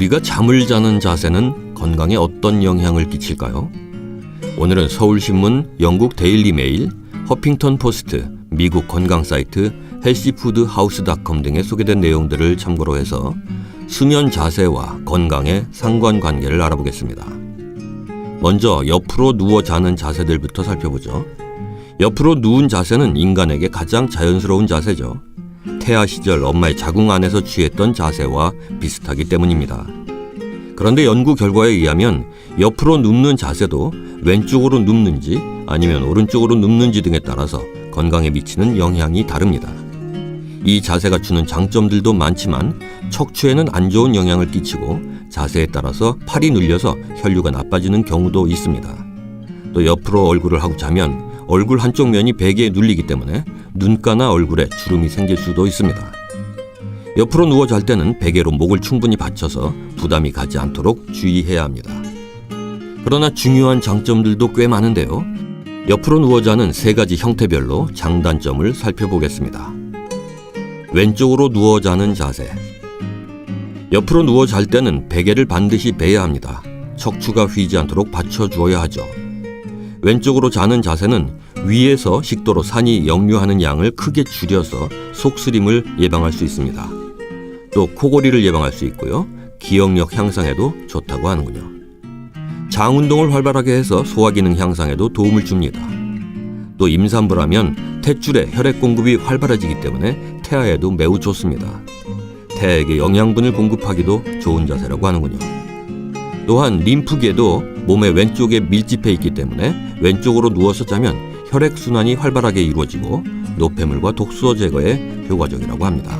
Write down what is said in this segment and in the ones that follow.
우리가 잠을 자는 자세는 건강에 어떤 영향을 끼칠까요? 오늘은 서울신문, 영국 데일리 메일, 허핑턴 포스트, 미국 건강 사이트 헬시푸드하우스.com 등에 소개된 내용들을 참고로 해서 수면 자세와 건강의 상관관계를 알아보겠습니다. 먼저 옆으로 누워 자는 자세들부터 살펴보죠. 옆으로 누운 자세는 인간에게 가장 자연스러운 자세죠. 태아 시절 엄마의 자궁 안에서 취했던 자세와 비슷하기 때문입니다. 그런데 연구 결과에 의하면 옆으로 눕는 자세도 왼쪽으로 눕는지 아니면 오른쪽으로 눕는지 등에 따라서 건강에 미치는 영향이 다릅니다. 이 자세가 주는 장점들도 많지만 척추에는 안 좋은 영향을 끼치고 자세에 따라서 팔이 눌려서 혈류가 나빠지는 경우도 있습니다. 또 옆으로 얼굴을 하고 자면 얼굴 한쪽 면이 베개에 눌리기 때문에 눈가나 얼굴에 주름이 생길 수도 있습니다. 옆으로 누워 잘 때는 베개로 목을 충분히 받쳐서 부담이 가지 않도록 주의해야 합니다. 그러나 중요한 장점들도 꽤 많은데요. 옆으로 누워 자는 세 가지 형태별로 장단점을 살펴보겠습니다. 왼쪽으로 누워 자는 자세. 옆으로 누워 잘 때는 베개를 반드시 베야 합니다. 척추가 휘지 않도록 받쳐주어야 하죠. 왼쪽으로 자는 자세는 위에서 식도로 산이 역류하는 양을 크게 줄여서 속쓰림을 예방할 수 있습니다. 또 코골이를 예방할 수 있고요. 기억력 향상에도 좋다고 하는군요. 장 운동을 활발하게 해서 소화기능 향상에도 도움을 줍니다. 또 임산부라면 탯줄에 혈액 공급이 활발해지기 때문에 태아에도 매우 좋습니다. 태아에게 영양분을 공급하기도 좋은 자세라고 하는군요. 또한 림프계도 몸의 왼쪽에 밀집해 있기 때문에 왼쪽으로 누워서 자면 혈액순환이 활발하게 이루어지고 노폐물과 독소 제거에 효과적이라고 합니다.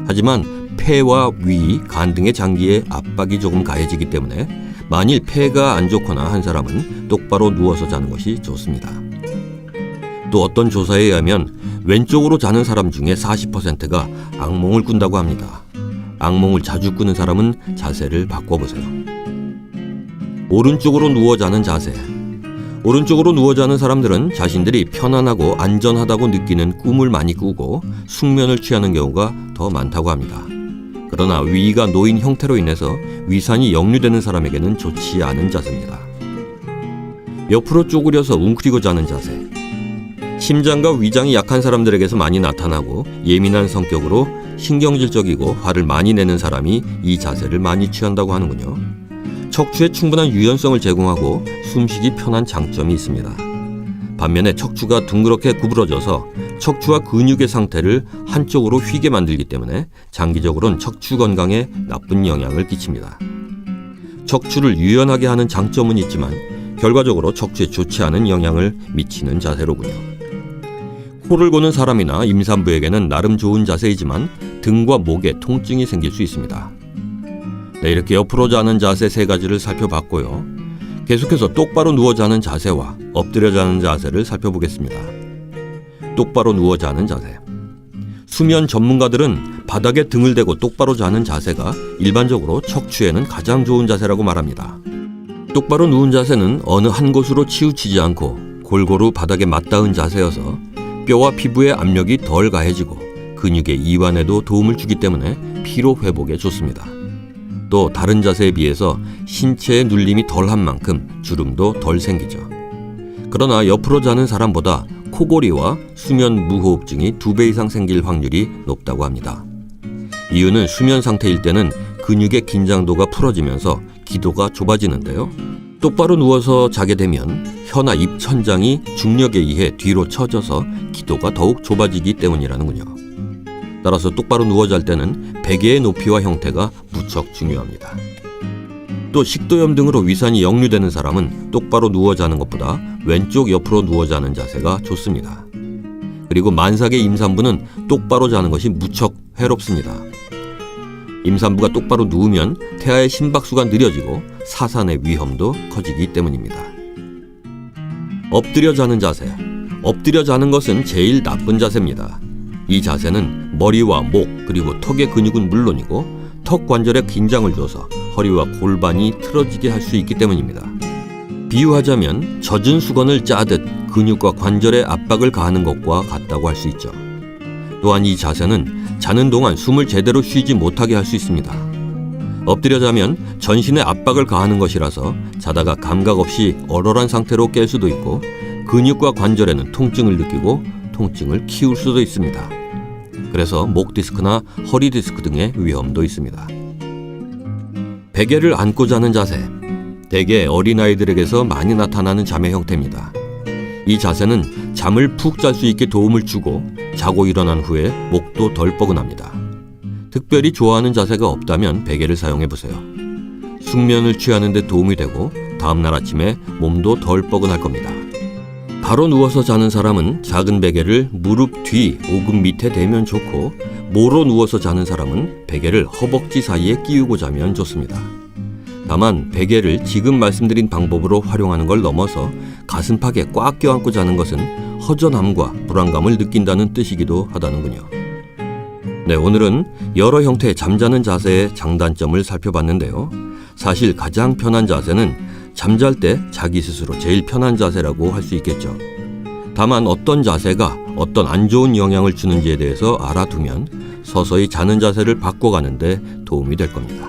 하지만 폐와 위, 간 등의 장기에 압박이 조금 가해지기 때문에 만일 폐가 안 좋거나 한 사람은 똑바로 누워서 자는 것이 좋습니다. 또 어떤 조사에 의하면 왼쪽으로 자는 사람 중에 40%가 악몽을 꾼다고 합니다. 악몽을 자주 꾸는 사람은 자세를 바꿔보세요. 오른쪽으로 누워 자는 자세. 오른쪽으로 누워 자는 사람들은 자신들이 편안하고 안전하다고 느끼는 꿈을 많이 꾸고 숙면을 취하는 경우가 더 많다고 합니다. 그러나 위가 놓인 형태로 인해서 위산이 역류되는 사람에게는 좋지 않은 자세입니다. 옆으로 쪼그려서 웅크리고 자는 자세. 심장과 위장이 약한 사람들에게서 많이 나타나고 예민한 성격으로 신경질적이고 화를 많이 내는 사람이 이 자세를 많이 취한다고 하는군요. 척추에 충분한 유연성을 제공하고 숨쉬기 편한 장점이 있습니다. 반면에 척추가 둥그렇게 구부러져서 척추와 근육의 상태를 한쪽으로 휘게 만들기 때문에 장기적으로는 척추 건강에 나쁜 영향을 끼칩니다. 척추를 유연하게 하는 장점은 있지만 결과적으로 척추에 좋지 않은 영향을 미치는 자세로군요. 코를 고는 사람이나 임산부에게는 나름 좋은 자세이지만 등과 목에 통증이 생길 수 있습니다. 네, 이렇게 옆으로 자는 자세 세 가지를 살펴봤고요. 계속해서 똑바로 누워 자는 자세와 엎드려 자는 자세를 살펴보겠습니다. 똑바로 누워 자는 자세. 수면 전문가들은 바닥에 등을 대고 똑바로 자는 자세가 일반적으로 척추에는 가장 좋은 자세라고 말합니다. 똑바로 누운 자세는 어느 한 곳으로 치우치지 않고 골고루 바닥에 맞닿은 자세여서 뼈와 피부의 압력이 덜 가해지고 근육의 이완에도 도움을 주기 때문에 피로 회복에 좋습니다. 또 다른 자세에 비해서 신체의 눌림이 덜한 만큼 주름도 덜 생기죠. 그러나 옆으로 자는 사람보다 코골이와 수면 무호흡증이 2배 이상 생길 확률이 높다고 합니다. 이유는 수면 상태일 때는 근육의 긴장도가 풀어지면서 기도가 좁아지는데요. 똑바로 누워서 자게 되면 혀나 입 천장이 중력에 의해 뒤로 처져서 기도가 더욱 좁아지기 때문이라는군요. 따라서 똑바로 누워 잘 때는 베개의 높이와 형태가 무척 중요합니다. 또 식도염 등으로 위산이 역류되는 사람은 똑바로 누워 자는 것보다 왼쪽 옆으로 누워 자는 자세가 좋습니다. 그리고 만삭의 임산부는 똑바로 자는 것이 무척 해롭습니다. 임산부가 똑바로 누우면 태아의 심박수가 느려지고 사산의 위험도 커지기 때문입니다. 엎드려 자는 자세. 엎드려 자는 것은 제일 나쁜 자세입니다. 이 자세는 머리와 목 그리고 턱의 근육은 물론이고 턱 관절에 긴장을 줘서 허리와 골반이 틀어지게 할 수 있기 때문입니다. 비유하자면 젖은 수건을 짜듯 근육과 관절에 압박을 가하는 것과 같다고 할 수 있죠. 또한 이 자세는 자는 동안 숨을 제대로 쉬지 못하게 할 수 있습니다. 엎드려 자면 전신에 압박을 가하는 것이라서 자다가 감각 없이 얼얼한 상태로 깰 수도 있고 근육과 관절에는 통증을 느끼고 통증을 키울 수도 있습니다. 그래서 목 디스크나 허리 디스크 등의 위험도 있습니다. 베개를 안고 자는 자세. 대개 어린아이들에게서 많이 나타나는 잠의 형태입니다. 이 자세는 잠을 푹 잘 수 있게 도움을 주고 자고 일어난 후에 목도 덜 뻐근합니다. 특별히 좋아하는 자세가 없다면 베개를 사용해 보세요. 숙면을 취하는 데 도움이 되고 다음날 아침에 몸도 덜 뻐근할 겁니다. 바로 누워서 자는 사람은 작은 베개를 무릎 뒤 오금 밑에 대면 좋고, 모로 누워서 자는 사람은 베개를 허벅지 사이에 끼우고 자면 좋습니다. 다만 베개를 지금 말씀드린 방법으로 활용하는 걸 넘어서 가슴팍에 꽉 껴안고 자는 것은 허전함과 불안감을 느낀다는 뜻이기도 하다는군요. 네, 오늘은 여러 형태의 잠자는 자세의 장단점을 살펴봤는데요. 사실 가장 편한 자세는 잠잘 때 자기 스스로 제일 편한 자세라고 할 수 있겠죠. 다만 어떤 자세가 어떤 안 좋은 영향을 주는지에 대해서 알아두면 서서히 자는 자세를 바꿔가는 데 도움이 될 겁니다.